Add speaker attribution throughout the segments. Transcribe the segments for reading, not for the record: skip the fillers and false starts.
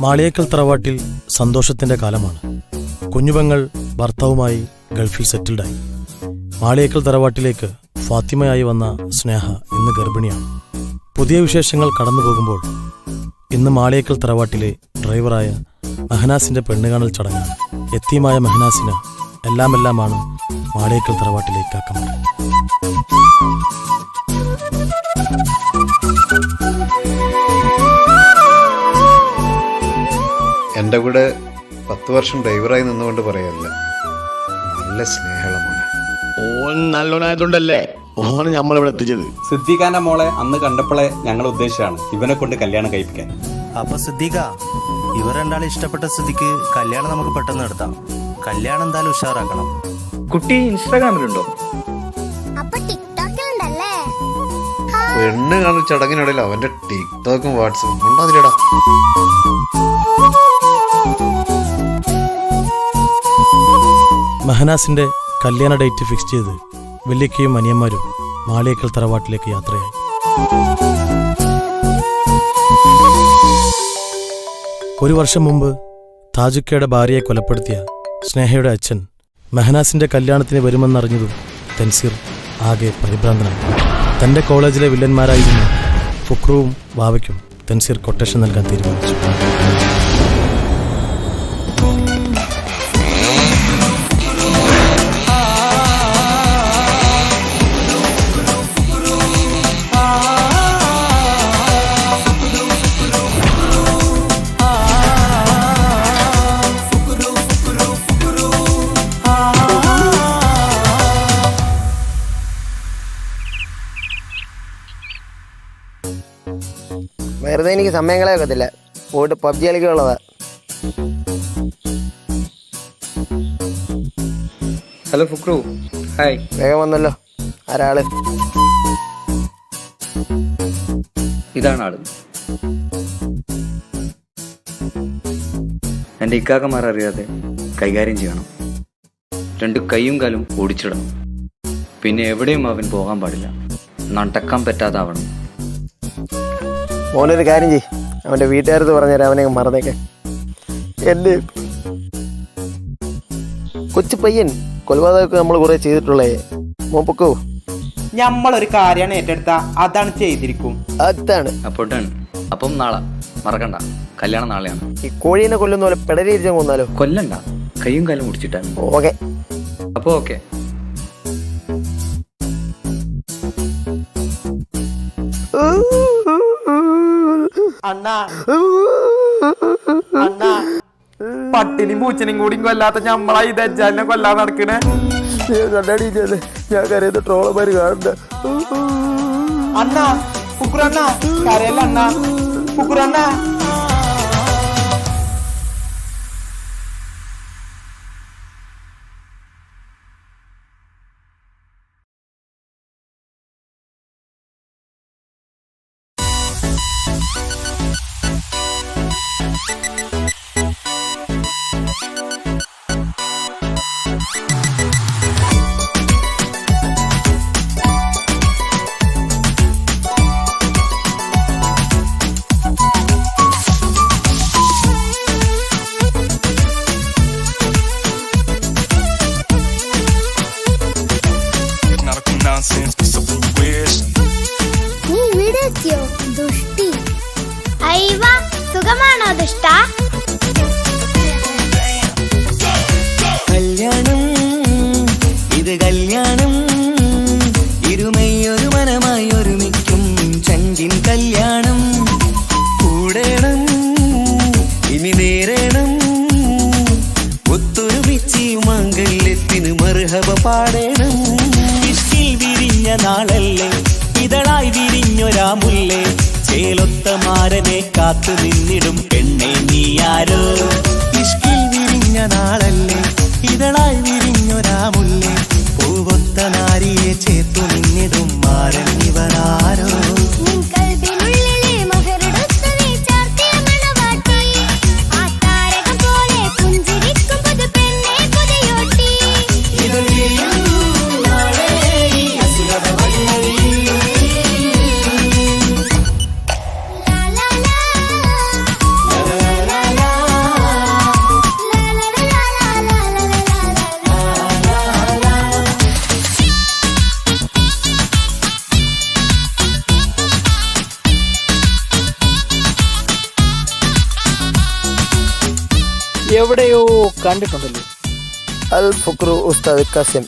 Speaker 1: മാളിയേക്കൽ തറവാട്ടിൽ സന്തോഷത്തിന്റെ കാലമാണ്. കുഞ്ഞുപെങ്ങൾ ഭർത്താവുമായി ഗൾഫിൽ സെറ്റിൽഡായി. മാളിയേക്കൽ തറവാട്ടിലേക്ക് ഫാത്തിമയായി വന്ന സ്നേഹ ഇന്ന് ഗർഭിണിയാണ്. പുതിയ വിശേഷങ്ങൾ കടന്നു പോകുമ്പോൾ ഇന്ന് മാളിയേക്കൽ തറവാട്ടിലെ ഡ്രൈവറായ മെഹനാസിന്റെ പെണ്ണുകാണൽ ചടങ്ങാണ്. യത്തീമായ മെഹനാസിന് എല്ലാമെല്ലാമാണ് മാളിയേക്കൽ തറവാട്ടിലെ കാക്കമാർ.
Speaker 2: എൻ്റെ കൂടെ 10 വർഷം ഡ്രൈവറായി നിന്നുകൊണ്ട് പറയല്ല, നല്ല സ്നേഹമാണ്.
Speaker 3: ഓൻ നല്ലോനായതുകൊണ്ടല്ലേ ഓന് നമ്മളിവിടെ എത്തിച്ചത്.
Speaker 4: സിദ്ദീഖാന്റെ മോളെ അന്ന് കണ്ടപ്പോളെ ഞങ്ങൾ ഉദ്ദേശിച്ചാണ് ഇവനെ കൊണ്ട് കല്യാണം കഴിപ്പിക്കാൻ.
Speaker 5: അപ്പൊ സിദ്ദീഖ, ഇവർ രണ്ടാളും ഇഷ്ടപ്പെട്ട സ്ഥിതിക്ക് കല്യാണം നമുക്ക് പെട്ടെന്ന് നടത്താം. കല്യാണം എന്തായാലും ഉഷാറാക്കണം.
Speaker 6: കുട്ടി ഇൻസ്റ്റാഗ്രാമിലുണ്ടോ?
Speaker 2: പെണ്ണ് കാണുന്ന ചടങ്ങിനിടയിൽ അവന്റെ ടിക്ടോക്കും വാട്സപ്പും ഉണ്ടാതില്ലടാ.
Speaker 1: മെഹനാസിന്റെ കല്യാണ ഡേറ്റ് ഫിക്സ് ചെയ്ത് വല്യക്കയും അനിയന്മാരും മാളിയേക്കൽ തറവാട്ടിലേക്ക് യാത്രയായി. ഒരു വർഷം മുമ്പ് താജുക്കയുടെ ഭാര്യയെ കൊലപ്പെടുത്തിയ സ്നേഹയുടെ അച്ഛൻ മെഹനാസിന്റെ കല്യാണത്തിന് വരുമെന്നറിഞ്ഞതും തൻസീർ ആകെ പരിഭ്രാന്തനായി. തന്റെ കോളേജിലെ വില്ലന്മാരായിരുന്ന ഫുക്രുവും ബാവയ്ക്കും തൻസീർ കൊട്ടേഷൻ നൽകാൻ തീരുമാനിച്ചു.
Speaker 7: വെറുതെ എനിക്ക് സമയം കളയൊക്കത്തില്ല, പോയിട്ട് പബ്ജി കളിക്കുള്ളതാ.
Speaker 6: Hello Fukru, hi.
Speaker 7: വേഗം വന്നല്ലോ. ആരാള്?
Speaker 6: ഇതാണ് ആള്. എൻ്റെ ഇക്കാക്കമാർ അറിയാതെ കൈകാര്യം ചെയ്യണം. 2 കൈയും കാലും ഓടിച്ചിടണം. പിന്നെ എവിടെയും അവൻ പോകാൻ പാടില്ല. നടക്കാൻ പറ്റാതാവണം.
Speaker 7: മോനൊരു കാര്യം ചെയ്യ്, അവൻ്റെ വീട്ടുകാരത്ത് പറഞ്ഞുതരാം, അവനെ മറന്നേക്കെ. എൻ്റെ കൊച്ചു പയ്യൻ കൊലപാതകമൊക്കെ നമ്മൾ കുറെ ചെയ്തിട്ടുള്ളേ. മോൻ പൊക്കോ.
Speaker 8: നമ്മളൊരു കാര്യമാണ് ഏറ്റെടുത്ത അതാണ് ചെയ്തിരിക്കും.
Speaker 7: അതാണ്
Speaker 6: അപ്പോട്ടാണ്. അപ്പം നാളെ മറക്കണ്ട, കല്യാണം നാളെയാണ്.
Speaker 7: ഈ കോഴീനെ കൊല്ലുന്ന പോലെ പിടരിയിരിച്ചാൽ കൊന്നാലോ?
Speaker 6: കൊല്ലണ്ട, കൈയും കാലും മുടിച്ചിട്ടാണ്.
Speaker 7: ഓക്കെ.
Speaker 6: അപ്പോൾ ഓക്കെ.
Speaker 8: അണ്ണാ അണ്ണാ, പട്ടിനും പൂച്ചനും കൂടി കൊല്ലാത്ത ഞമ്മളാ ഈ ദജ്ജാലിനെ കൊല്ലാൻ നടക്കണേ.
Speaker 7: ഞാൻ കരയുന്ന ട്രോളന്മാര് കാണണ്ട.
Speaker 8: അണ്ണാ ഫുക്രണ്ണ കരയല്ല അണ്ണാ, ഫുക്രണ്ണ.
Speaker 9: നീ ഇവിടെ എത്തിയോ ദുഷ്ടി? അയ്യ, സുഖമാണോ ദുഷ്ട?
Speaker 10: കല്യാണം ഇത് കല്യാണം, ഇരുമയൊരു മനമായി ഒരുമിക്കും ചങ്കിൻ കല്യാണം. കൂടേണം ഇനി നേരേണം, ഒത്തൊരുമിച്ച് മംഗല്യത്തിന് മർഹബ പാടേണം. ഇഷ്കിൽ വിരിഞ്ഞ നാളല്ലേ, ഇതളായി വിരിഞ്ഞൊരാ മുല്ലേ, ചേലൊത്ത മാരനെ കാത്തു നിന്നിടും പെണ്ണെ നീയാരോ. ഇഷ്കിൽ വിരിഞ്ഞ നാളല്ലേ, ഇതളായി വിരിഞ്ഞൊരാ മുല്ലേ, പൂവൊത്ത നാരിയെ ചേർത്തു നിന്നിടും മാരൻ ഇവരാരോ.
Speaker 8: എവിടെയോ കണ്ടിട്ടുണ്ടല്ലോ.
Speaker 7: അൽ ഫുക്രു ഉസ്താദ് കസിൻ.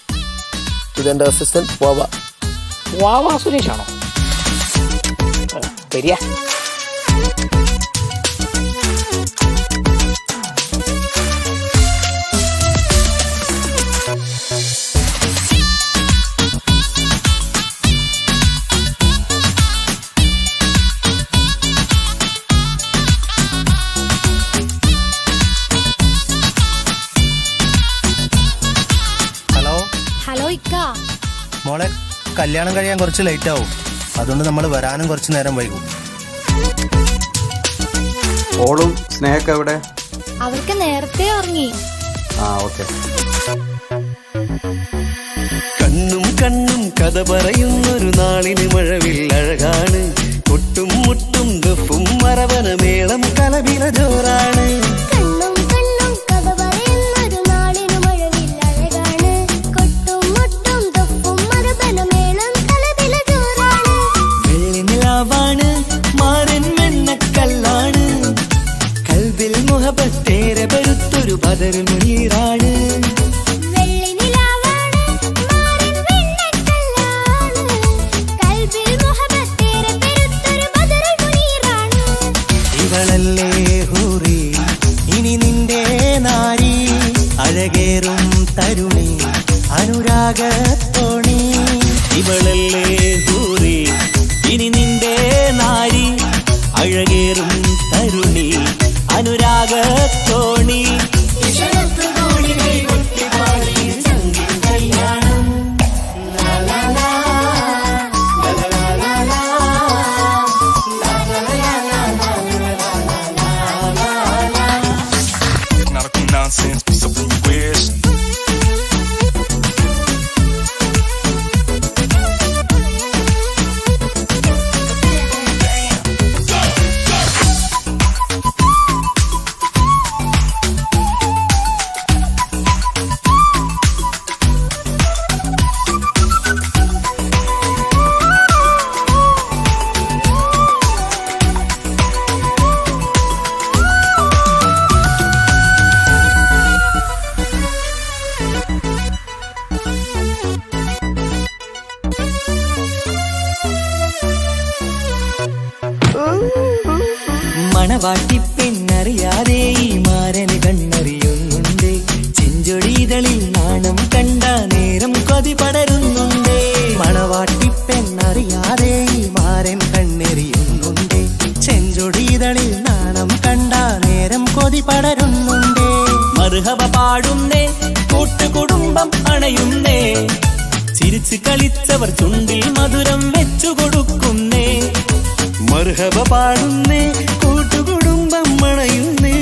Speaker 7: ഇതെന്റെ അസിസ്റ്റന്റ് വാവ.
Speaker 8: വാവാ സുരേഷാണോ? വരിക.
Speaker 5: ഹലോ
Speaker 9: ഹലോ ഇക്ക.
Speaker 5: മോളെ, കല്യാണം കഴിയാൻ കുറച്ച് ലേറ്റ് ആവും. അതുകൊണ്ട് നമ്മൾ വരാനും കുറച്ച് നേരം വൈകും.
Speaker 4: ഓളും സ്നേഹൊക്കെ എവിടെ?
Speaker 9: അവർക്ക് നേരത്തെ ഉറങ്ങി.
Speaker 4: ഓക്കെ.
Speaker 10: കണ്ണും കണ്ണും കഥ പറയുന്നൊരു നാളിന് മഴവില്ലഴകാണ്. കൊട്ടും മുട്ടും ദഫും മറവന മേളം കലപില ജോറാണ്.
Speaker 9: കണ്ണും കണ്ണും കഥ പറയുന്നൊരു നാളിനു മഴവില്ലഴകാണ്. കൊട്ടും മുട്ടും ദഫും മരബനമേളം കലപില ജോറാണ്.
Speaker 10: വെള്ളി നിലാവാണ്, മാരൻ വെണ്ണക്കല്ലാണ്. കൽബിൽ മുഹബത്തേറെ പെരുത്തൊരു ബദർ മുനീറാണ്.
Speaker 9: വെള്ളി നിലാവാണ്, മാറിൻ വെണ്ണക്കല്ലാണ്. കൽബിൽ മുഹബത്തേറെ പെരുത്തൊരു ബദറുൽ മുനീറാണ്.
Speaker 10: ഇവളല്ലേ ഹൂറി, ഇനി നിന്റെ നാരി. അഴകേറും തരുണി, അനുരാഗത്തോണി. ഇവളല്ലേ ഹൂറി, ഇനി നിന്റെ നാരി. അഴകേറും തരുണി, അനുരാഗത്തോണി. മണവാട്ടി പെണ്ണറിയാതെ ഈ മാരന് കണ്ണറിയുന്നുണ്ട്. ചെഞ്ചൊടിതളിൽ നാണം കണ്ട നേരം കൊതി പടരുന്നുണ്ട്.
Speaker 5: മണവാട്ടി പെണ്ണറിയാതെ ഈ മാരൻ കണ്ണെറിയുന്നുണ്ട്. ചെഞ്ചൊടിതളിൽ നാണം കണ്ട നേരം കൊതി പടരുന്നുണ്ട്.
Speaker 10: മർഹബ പാടുന്നേ, കൂട്ടുകുടുംബം അണയുന്നേ. ചിരിച്ചു കളിച്ചവർ ചുണ്ടിൽ മധുരം വെച്ചു കൊടുക്കുന്നേ. മർഹബ പാടുന്നേ, കൂട്ടുകുടുംബം അണയുന്നേ.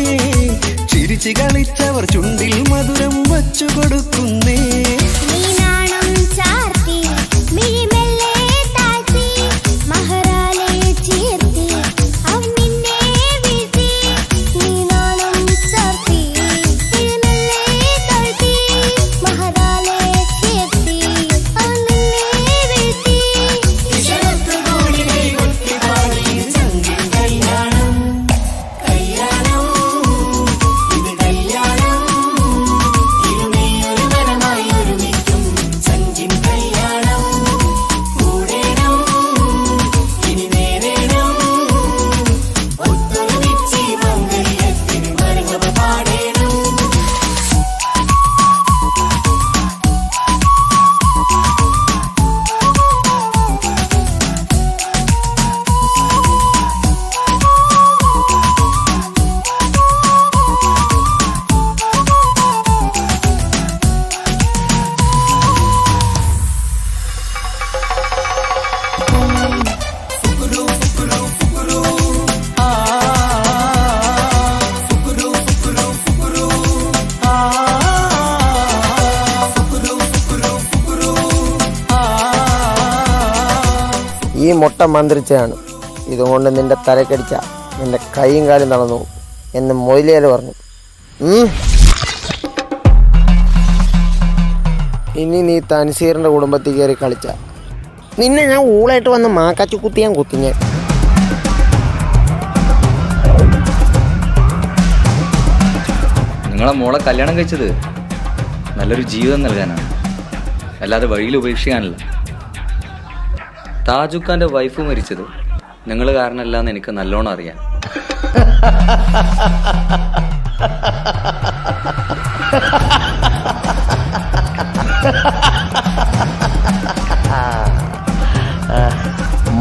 Speaker 10: ചിരിച്ചു കളിച്ചവർ ചുണ്ടിൽ മധുരം വച്ചു കൊടുക്കുന്നേ.
Speaker 9: നീനാണം ചാർത്തി മിഴിമെല്ലെ താഴ്ത്തി മഹറാലെ ചേർത്തി അവൻ നിന്നെ വീഴ്ത്തി. നീനാണം ചാർത്തി മിഴിമെല്ലെ താഴ്ത്തി മഹറാലെ ചേർത്തി അവൻ നിന്നെ വീഴ്ത്തി.
Speaker 7: ഈ മുട്ട മന്ത്രിച്ചതാണ്. ഇതുകൊണ്ട് നിന്റെ തലക്കടിച്ച നിന്റെ കൈയും കാലും തളർന്നു എന്ന് മൊയിലിയാൽ പറഞ്ഞു. ഇനി നീ തൻസീറിന്റെ കുടുംബത്തിൽ കയറി കളിച്ച നിന്നെ ഞാൻ ഊളായിട്ട് വന്ന് മാക്കാച്ചു കുത്തിയാൻ കുത്തിഞ്ഞ.
Speaker 6: നിങ്ങൾ നിങ്ങളെ മോളെ കല്യാണം കഴിച്ചത് നല്ലൊരു ജീവിതം നൽകാനാണ്, അല്ലാതെ വഴിയിൽ ഉപേക്ഷിക്കാനല്ല. താജുഖാന്റെ വൈഫ് മരിച്ചത് നിങ്ങൾ കാരണമല്ല എന്ന് എനിക്ക് നല്ലോണം അറിയാം.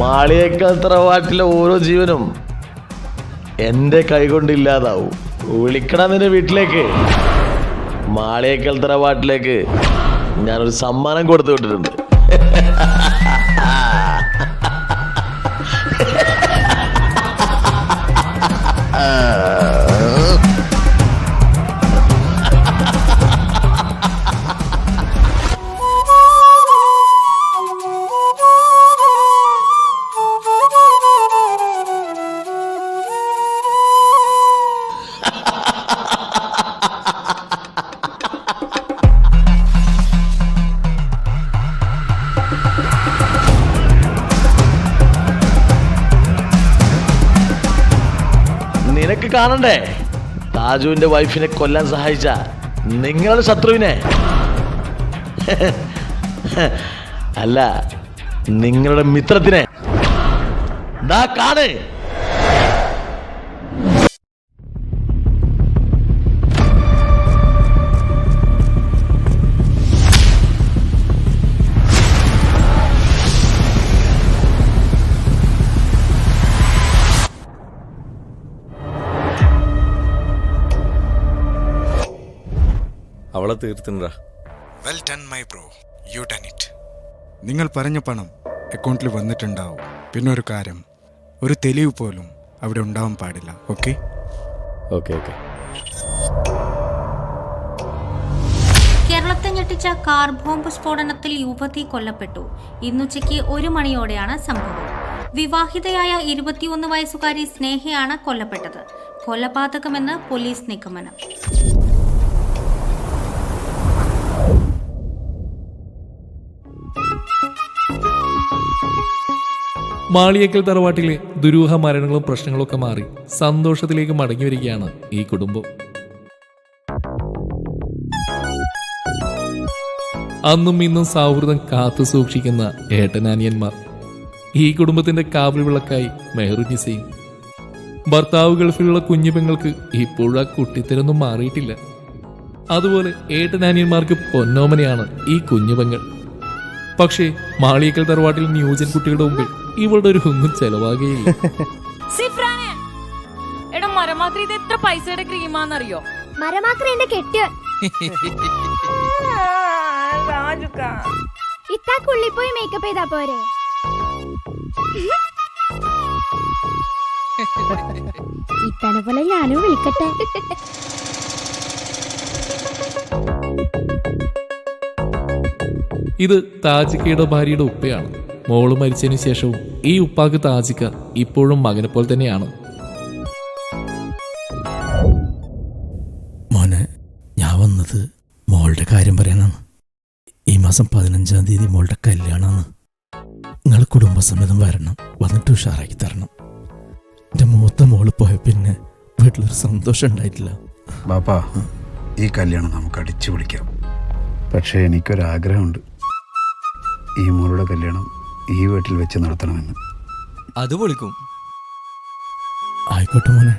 Speaker 3: മാളിയേക്കൽ തറവാട്ടിലെ ഓരോ ജീവനും എൻ്റെ കൈകൊണ്ട് ഇല്ലാതാവും. വിളിക്കണം നിന്റെ വീട്ടിലേക്ക്. മാളിയേക്കൽ തറവാട്ടിലേക്ക് ഞാനൊരു സമ്മാനം കൊടുത്തു വിട്ടിട്ടുണ്ട്. നിനക്ക് കാണണ്ടേ താജുവിന്റെ വൈഫിനെ കൊല്ലാൻ സഹായിച്ച നിങ്ങളുടെ ശത്രുവിനെ? അല്ല, നിങ്ങളുടെ മിത്രത്തിനെ. ദാ കാണ്.
Speaker 11: അവളെ തീർത്തിണ്ടാ.
Speaker 12: Well done my bro, you done it. നിങ്ങൾ പറഞ്ഞ പണം അക്കൗണ്ടിൽ വന്നിട്ടുണ്ടാവും. പിന്നെ ഒരു കാര്യം, ഒരു തെളിവ് പോലും അവിടെ ഉണ്ടാവാൻ പാടില്ല. Okay
Speaker 11: okay okay.
Speaker 13: കേരളത്തെ ഞെട്ടിച്ച കാർ ബോംബ് സ്ഫോടനത്തിൽ യുവതി കൊല്ലപ്പെട്ടു. ഇന്നുച്ചയ്ക്ക് 1 മണിയോടെയാണ് സംഭവം. വിവാഹിതയായ 21 വയസ്സുകാരി സ്നേഹയാണ് കൊല്ലപ്പെട്ടത്. കൊലപാതകമെന്ന് പോലീസ് നിഗമനം.
Speaker 14: മാളിയേക്കൽ തറവാട്ടിലെ ദുരൂഹ മരണങ്ങളും പ്രശ്നങ്ങളും ഒക്കെ മാറി സന്തോഷത്തിലേക്ക് മടങ്ങി വരികയാണ് ഈ കുടുംബം. അന്നും ഇന്നും സൗഹൃദം കാത്തു സൂക്ഷിക്കുന്ന ഏട്ടനാനിയന്മാർ. ഈ കുടുംബത്തിന്റെ കാവൽ വിളക്കായി മെഹറുനിസയും. ഭർത്താവ് ഗൾഫിലുള്ള കുഞ്ഞു പെങ്ങൾക്ക് ഇപ്പോഴും ആ കുട്ടിത്തരൊന്നും മാറിയിട്ടില്ല. അതുപോലെ ഏട്ടനാനിയന്മാർക്ക് പൊന്നോമനയാണ് ഈ കുഞ്ഞുപെങ്ങൾ. പക്ഷേ മാളിയേക്കൽ തറവാട്ടിൽ ന്യൂജൻ കുട്ടികളുടെ മുമ്പിൽ ഇവളുടെ ഒരു ഒന്നും ചെലവാകുകയില്ല.
Speaker 13: മരമാക്രി ഇത് എത്ര പൈസയുടെ ക്രീമാന്നറിയോ?
Speaker 9: മരമാക്രി എന്റെ കെട്ടിയ ഇത്താക്കുള്ളിൽ പോയി മേക്കപ്പ് ചെയ്താ പോരെ? ഇത്തനെ പോലെ ഞാനും വിളിക്കട്ടെ.
Speaker 14: ഇത് താജിക്കയുടെ ഭാര്യയുടെ ഉപ്പയാണ്. മോള് മരിച്ചതിന് ശേഷവും ഈ ഉപ്പാക്ക് താജിക്ക ഇപ്പോഴും മകനെ പോലെ തന്നെയാണ്.
Speaker 1: മോനെ, ഞാൻ വന്നത് മോളുടെ കാര്യം പറയാനാണ്. ഈ മാസം 15-ാം തീയതി മോളുടെ കല്യാണമാണ്. നിങ്ങൾ കുടുംബസമേതം വരണം, വന്നിട്ട് ഉഷാറാക്കി തരണം. എൻ്റെ മൂത്ത മോള് പോയ പിന്നെ വീട്ടിലൊരു സന്തോഷം ഉണ്ടായിട്ടില്ല.
Speaker 2: ബാപ്പാ, ഈ കല്യാണം നമുക്ക് അടിച്ചു പൊളിക്കാം. പക്ഷേ എനിക്കൊരാഗ്രഹമുണ്ട്, ഈ മോളുടെ കല്യാണം ഈ വീട്ടിൽ വെച്ച് നടത്തണമെന്ന്.
Speaker 5: അത് പൊളിക്കും.
Speaker 1: ആയിക്കോട്ടെ മോനെ.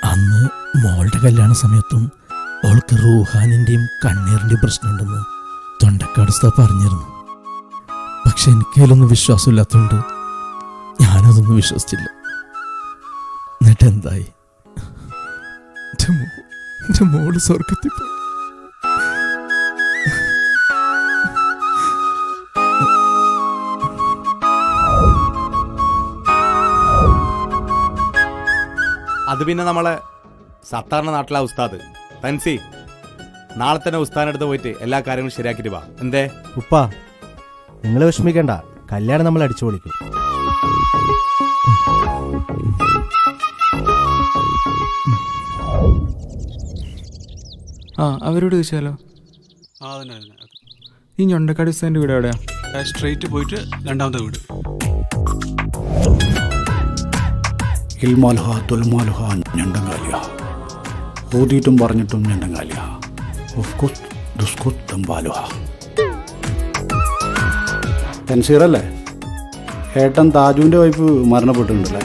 Speaker 1: അന്ന് മോളുടെ കല്യാണ സമയത്തും അവൾക്ക് റൂഹാനിൻ്റെയും കണ്ണീറിൻ്റെയും പ്രശ്നമുണ്ടെന്ന് തൊണ്ടക്കാട് ഉസ്താദ് പറഞ്ഞിരുന്നു. പക്ഷെ എനിക്കതിലൊന്നും വിശ്വാസമില്ലാത്തതുകൊണ്ട് ഞാനതൊന്നും വിശ്വസിച്ചില്ല. എന്നിട്ട് എന്തായി? എൻ്റെ മോള് സ്വർഗത്തിൽ പോയി.
Speaker 4: അത് പിന്നെ നമ്മളെ സത്താറിന്റെ നാട്ടിലെ ഉസ്താദ് തൻസി നാളെ തന്നെ ഉസ്താദിനടുത്ത് പോയിട്ട് എല്ലാ കാര്യങ്ങളും ശരിയാക്കിയിട്ട് വാ. എന്തേ
Speaker 5: ഉപ്പ, നിങ്ങൾ വിഷമിക്കണ്ട, കല്യാണം നമ്മൾ അടിച്ചു പൊളിക്കും.
Speaker 8: അവരോട് ചോദിച്ചാലോ? ഈ ഞൊണ്ടക്കാട് ഉസ്താദിന്റെ വീട് എവിടെയാ?
Speaker 12: സ്ട്രെയിറ്റ് പോയിട്ട് രണ്ടാമത്തെ വീട്.
Speaker 2: ഊതിയിട്ടും പറഞ്ഞിട്ടും ഞണ്ടങ്കാലിയ തൻസീറല്ലേ? ഏട്ടൻ താജുവിൻ്റെ വൈഫ് മരണപ്പെട്ടിട്ടുണ്ടല്ലേ?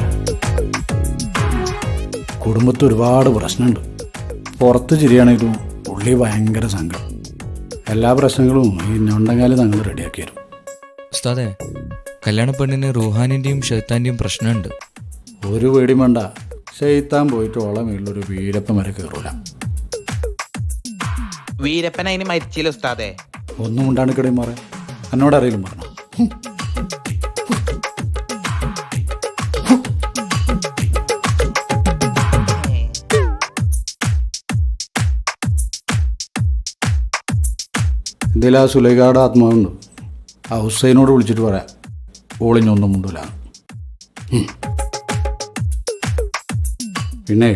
Speaker 2: കുടുംബത്തിൽ ഒരുപാട് പ്രശ്നമുണ്ട്. പുറത്ത് ചിരിയാണെങ്കിലും ഉള്ളി ഭയങ്കര സങ്കടം. എല്ലാ പ്രശ്നങ്ങളും ഈ ഞണ്ടങ്കാലി തങ്ങൾ റെഡിയാക്കി തരും.
Speaker 6: ഉസ്താദേ, കല്യാണ പെണ്ണിന് റൂഹാനിൻ്റെയും ഷെയ്ത്താൻ്റെയും പ്രശ്നമുണ്ട്.
Speaker 2: ഒരു പേടിയും വേണ്ട. ഷെയ്ത്താൻ പോയിട്ട് ഓളം വീട്ടിലൊരു വീരപ്പൻ വരെ കയറൂല.
Speaker 8: വീരപ്പൻ അതിന് മരിച്ചില്ല ഉസ്താദേ.
Speaker 2: ഒന്നും ഉണ്ടാണ് കിടയും മാറേ. എന്നോട് അറിയിലും പറഞ്ഞു. ഇതിൽ ആ സുലൈഖയുടെ ആത്മാവുണ്ട്. ആ ഹുസൈനോട് വിളിച്ചിട്ട് പറയാം, ഓളിഞ്ഞൊന്നും മുണ്ടില്ല. പിന്നെ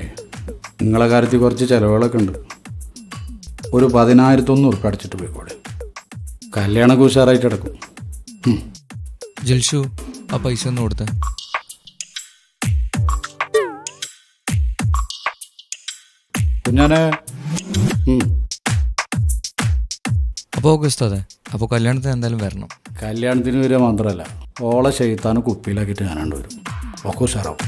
Speaker 2: നിങ്ങളെ കാര്യത്തിൽ കുറച്ച് ചിലവുകളൊക്കെ ഉണ്ട്. ഒരു 10,100 ഉറുപ്പ് അടിച്ചിട്ട് പോയിക്കോടെ. കല്യാണമൊക്കെ ഉഷാറായിട്ട് കിടക്കും.
Speaker 6: ജൽഷു, ആ പൈസ ഒന്ന് കൊടുത്തേ.
Speaker 2: കുഞ്ഞാനെ.
Speaker 6: അപ്പോൾ ഓക്കെ ഉസ്താദേ, അപ്പോൾ കല്യാണത്തിന് എന്തായാലും വരണം.
Speaker 2: കല്യാണത്തിന് വരിക മാത്രമല്ല, ഓളെ ഷെയ്ത്താന് കുപ്പിയിലാക്കിയിട്ട് ഞാനാണ്ട് വരും. ഒക്കെ ഉഷാറാവും.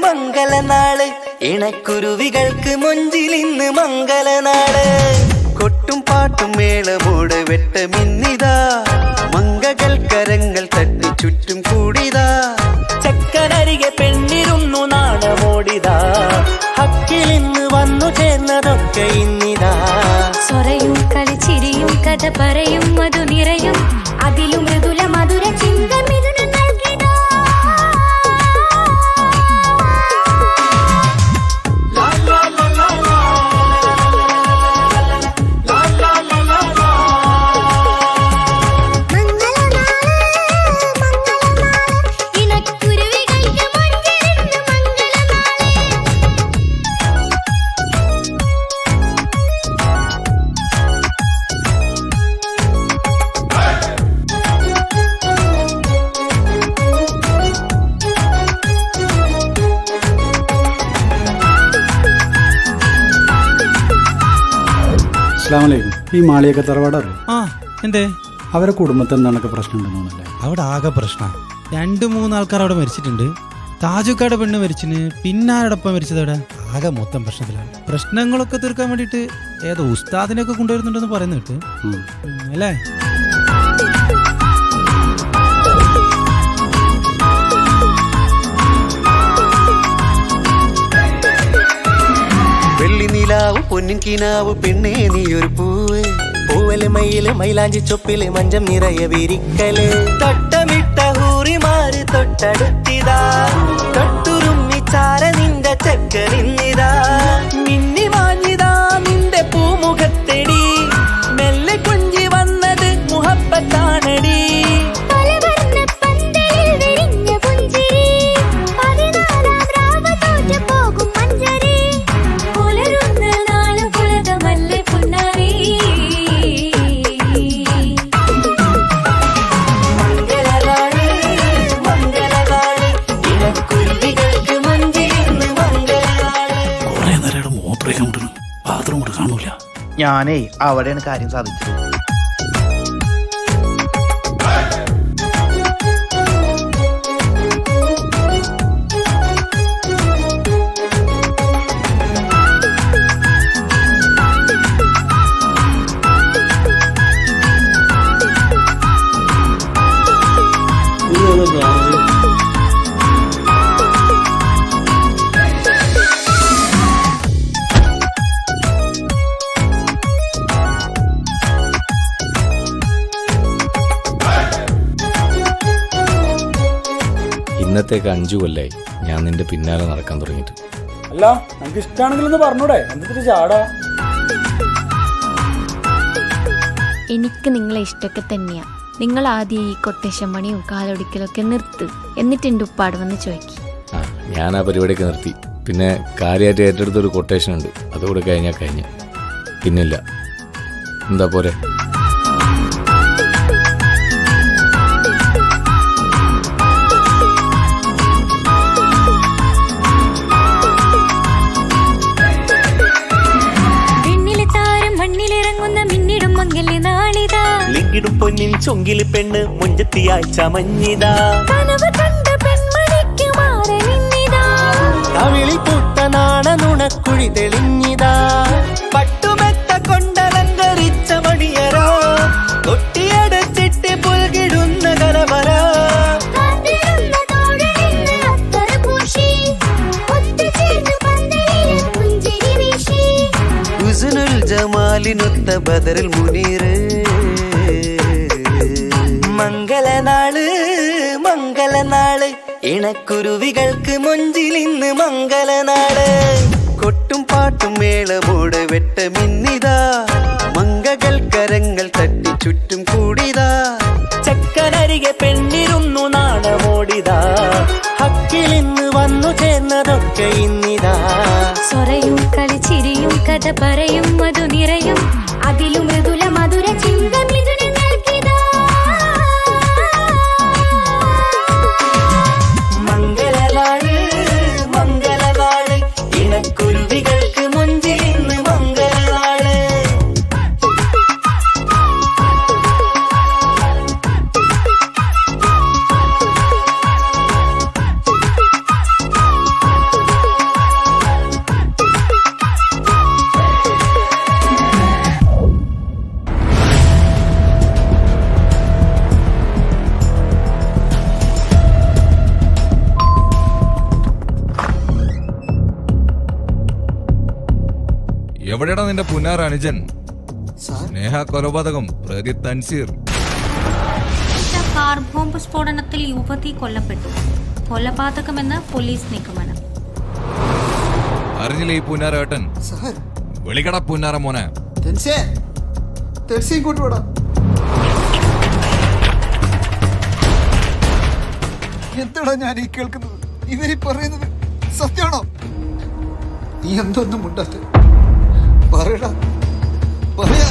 Speaker 10: മംഗളനാള് ഇണക്കുരുവികൾക്ക് മൊഞ്ചിലിന്ന് മംഗളനാള്. കൊട്ടും പാട്ടും മേളമോട് വെട്ടമിന്നിതാ, മംഗകൾ കരങ്ങൾ തട്ടി ചുറ്റും കൂടിതാ. ചക്കനരികെ പെണ്ണിരുന്നു നാണമോടിതാ, ഹക്കിലിന്ന് വന്നു ചേർന്നതൊക്കെ ഇന്നിതാ.
Speaker 9: സ്വരയും കളിച്ചിരിയും കഥ പറയും മധു നിറയും അതിലും മൃദുല മധുര ചിന്ത
Speaker 2: അസ്സലാമലൈക്കും. ഈ മാളിയൊക്കെ തറവാട് അറിയും?
Speaker 12: ആ, എന്തേ?
Speaker 2: അവരെ കുടുംബത്തിൽ എന്തൊക്കെ പ്രശ്നം ഉണ്ടെന്നല്ലേ?
Speaker 12: അവിടെ ആകെ പ്രശ്നം. 2-3 ആൾക്കാർ അവിടെ മരിച്ചിട്ടുണ്ട്. താജുക്കാരുടെ പെണ്ണ് മരിച്ചിന്, പിന്നെ ആരോടൊപ്പം മരിച്ചത് അവിടെ. ആകെ മൊത്തം പ്രശ്നത്തിലാണ്. പ്രശ്നങ്ങളൊക്കെ തീർക്കാൻ വേണ്ടിയിട്ട് ഏതോ ഉസ്താദിനെയൊക്കെ കൊണ്ടുവരുന്നുണ്ടെന്ന് പറയുന്നു കേട്ട്, അല്ലേ?
Speaker 10: വെള്ളി നിലാവ് പൊന്നിൻ കിനാവ് പെണ്ണേ നീയൊരു പൂവ്, പൂവല് മയില് മൈലാഞ്ചി ചൊപ്പില് മഞ്ചം നിറയെ വിരിക്കല്. തൊട്ടമിട്ട ഹൂറിമാര് തൊട്ടടുത്തിതാ, തൊട്ടുരുമ്മി ചാര നിന്റെ ചക്കലിന്നിതാ. മിന്നി വാഞ്ഞിതാ നിന്റെ പൂമുഖത്തെടി, മെല്ലെ കൊഞ്ചി വന്നത് മുഹബത്താണടി.
Speaker 8: ഞാനേ അവിടെയാണ് കാര്യം സാധിച്ചത്.
Speaker 11: ഇന്നത്തേക്ക് 5 കൊല്ലായി ഞാൻ നിന്റെ പിന്നാലെ നടക്കാൻ തുടങ്ങിയിട്ട്.
Speaker 15: അല്ല നമുക്ക് ഇഷ്ടമാണെങ്കിലൊന്ന് പറഞ്ഞൂടെ, എന്തിട്ട് ചാടാ?
Speaker 9: എനിക്ക് നിങ്ങളെ ഇഷ്ടമൊക്കെ തന്നെയാ. നിങ്ങൾ ആദ്യം ഈ കൊട്ടേഷൻ പണിയും കാലൊടിക്കലൊക്കെ നിർത്ത്, എന്നിട്ട് എൻ്റെ ഉപ്പാട് വന്ന് ചോദിക്കും.
Speaker 11: ഞാൻ ആ പരിപാടിയൊക്കെ നിർത്തി. പിന്നെ കാര്യമായിട്ട് ഏറ്റെടുത്തൊരു കൊട്ടേഷൻ ഉണ്ട്, അതുകൂടെ കഴിഞ്ഞാൽ കഴിഞ്ഞ്. പിന്നില്ല. എന്താ പോരെ?
Speaker 10: ലിങ്കിടും പൊന്നിൻ ചൊങ്കില് പെണ്ണ് മുഞ്ചത്തിയായി ചമഞ്ഞിതാ. തവിളിൽ പൂത്ത നാണ നുണക്കുഴി തെളിഞ്ഞിതാ. പട്ടുമെത്ത കൊണ്ടലങ്കരിച്ച മണിയരോ കൊട്ടിയടച്ചിട്ട് പുൽകിടുന്ന കലവര. ഹുസ്നുൽ ജമാലിനൊത്ത ബദറിൽ മുനീറ്. മംഗളനാള് മംഗളനാള് ഇണക്കുരുവികൾക്ക് മൊഞ്ചിലിന്ന് മംഗളനാള്. കൊട്ടും പാട്ടും മേളമോട് വെട്ടമിന്നിതാ. മംഗകൾ കരങ്ങൾ തട്ടി ചുറ്റും കൂടിതാ. ചക്കനരികെ പെണ്ണിരുന്നു നാണമോടിതാ. ഹക്കിലിന്ന് വന്നു ചേർന്നതൊക്കെ ഇന്നിതാ.
Speaker 9: സ്വരയും കളിച്ചിരിയും കഥ പറയും മധു നിറയും അതിലും മൃദുല മധുര ചിന്ത
Speaker 10: മംഗളനാള് മംഗളനാള് ഇണക്കുരുവികൾക്ക് മുഞ്ചിലിന്ന് മംഗളനാള്.
Speaker 16: എവിടെയാണ് നിന്റെ പുന്നാർ അനുജൻ? സ്നേഹ കൊലപാതകം പ്രതി തൻസീർ.
Speaker 13: കാർ ബോംബ് സ്ഫോടനത്തിൽ യുവതി കൊല്ലപ്പെട്ടു. കൊലപാതകമെന്ന് പോലീസ് നിഗമനം.
Speaker 16: അറിഞ്ഞില്ലേ ഈ പുന്നാരേട്ടൻ? വിളിക്കട പുന്നാര മോനെ.
Speaker 2: എന്താടാ ഞാൻ ഈ കേൾക്കുന്നത്? ഇവരീ പറയുന്നത് സത്യമാണോ? നീ എന്തൊന്നും മുണ്ടാത്ത പറയടാ, പറയാ.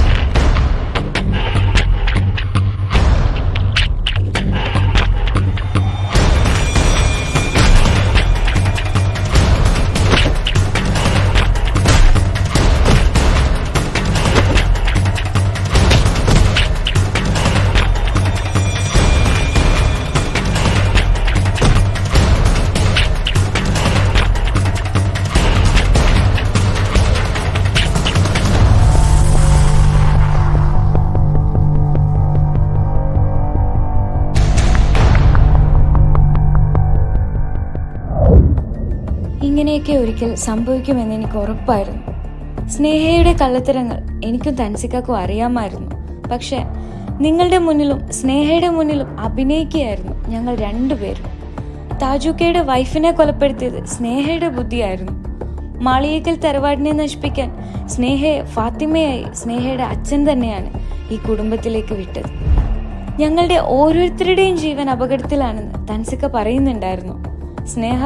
Speaker 9: ഇങ്ങനെയൊക്കെ ഒരിക്കൽ സംഭവിക്കുമെന്ന് എനിക്ക് ഉറപ്പായിരുന്നു. സ്നേഹയുടെ കള്ളത്തരങ്ങൾ എനിക്കും തൻസിക്കാക്കും അറിയാമായിരുന്നു. പക്ഷെ നിങ്ങളുടെ മുന്നിലും സ്നേഹയുടെ മുന്നിലും അഭിനയിക്കുകയായിരുന്നു ഞങ്ങൾ രണ്ടുപേരും. താജുക്കയുടെ വൈഫിനെ കൊലപ്പെടുത്തിയത് സ്നേഹയുടെ ബുദ്ധിയായിരുന്നു. മാളിയേക്കൽ തറവാടിനെ നശിപ്പിക്കാൻ സ്നേഹയെ ഫാത്തിമയായി സ്നേഹയുടെ അച്ഛൻ തന്നെയാണ് ഈ കുടുംബത്തിലേക്ക് വിട്ടത്. ഞങ്ങളുടെ ഓരോരുത്തരുടെയും ജീവൻ അപകടത്തിലാണെന്ന് തൻസിക്ക പറയുന്നുണ്ടായിരുന്നു. സ്നേഹ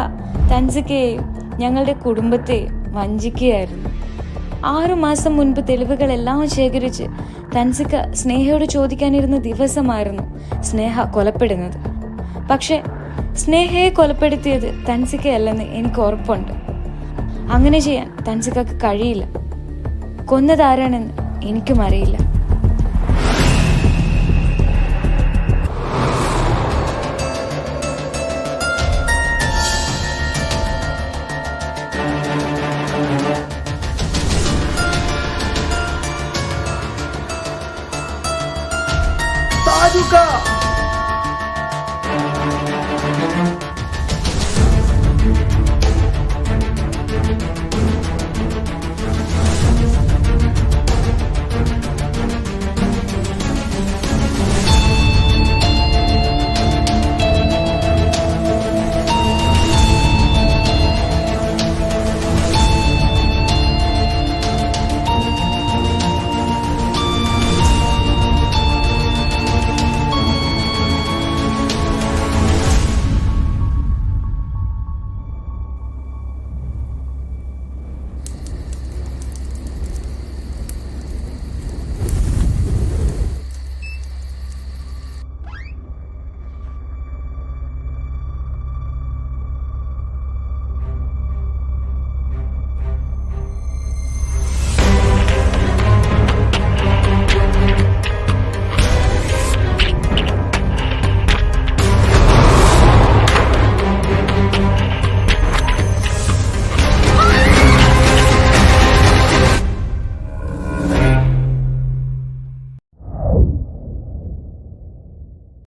Speaker 9: തൻസിക്കയെയും ഞങ്ങളുടെ കുടുംബത്തെയും വഞ്ചിക്കുകയായിരുന്നു. 6 മാസം മുൻപ് തെളിവുകളെല്ലാം ശേഖരിച്ച് തൻസിക്ക സ്നേഹയോട് ചോദിക്കാനിരുന്ന ദിവസമായിരുന്നു സ്നേഹ കൊലപ്പെടുന്നത്. പക്ഷെ സ്നേഹയെ കൊലപ്പെടുത്തിയത് തൻസിക്കയല്ലെന്ന് എനിക്ക് ഉറപ്പുണ്ട്. അങ്ങനെ ചെയ്യാൻ തൻസിക്കക്ക് കഴിയില്ല. കൊന്നതാരാണെന്ന് എനിക്കും അറിയില്ല.